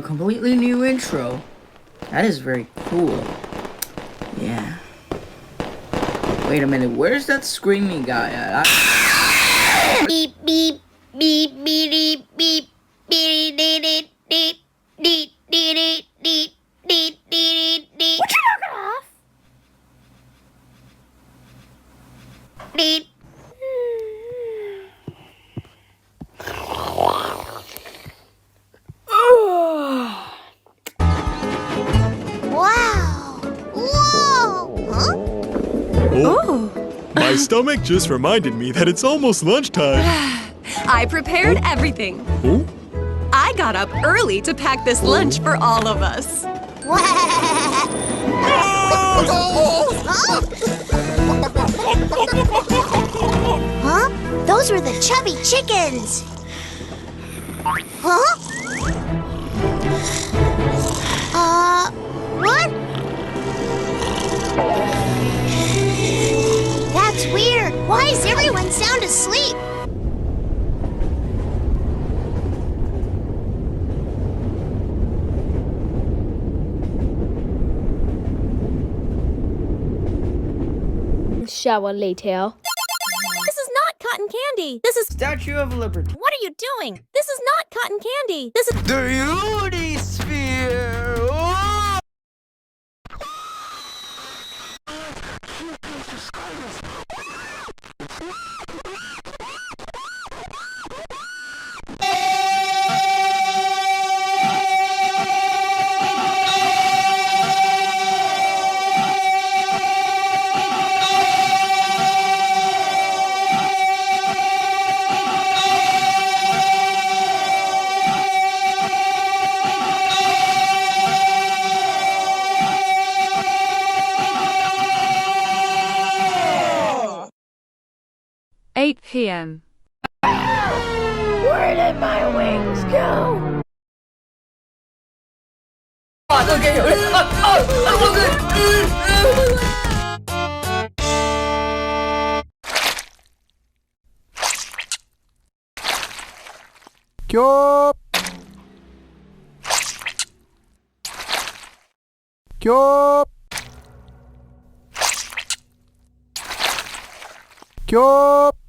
a completely new intro. That is very cool. Yeah. Wait a minute, where's that screaming guy at? Beep beep beep beep beep beep beep beep beep beep beep beep beep beep. Would you knock it off? Beep. Wow! Whoa! Huh? Oh. My stomach just reminded me that it's almost lunchtime. I prepared everything. Oh? I got up early to pack this lunch for all of us. Huh? Those were the chubby chickens. Huh? What? That's weird. Why is everyone sound asleep? Shower later. This is not cotton candy. This is... Statue of Liberty. What are you doing? This is not cotton candy. This is... The Unisphere! Oh! PM. Where did my wings go? Kyop! Kyop! Kyop!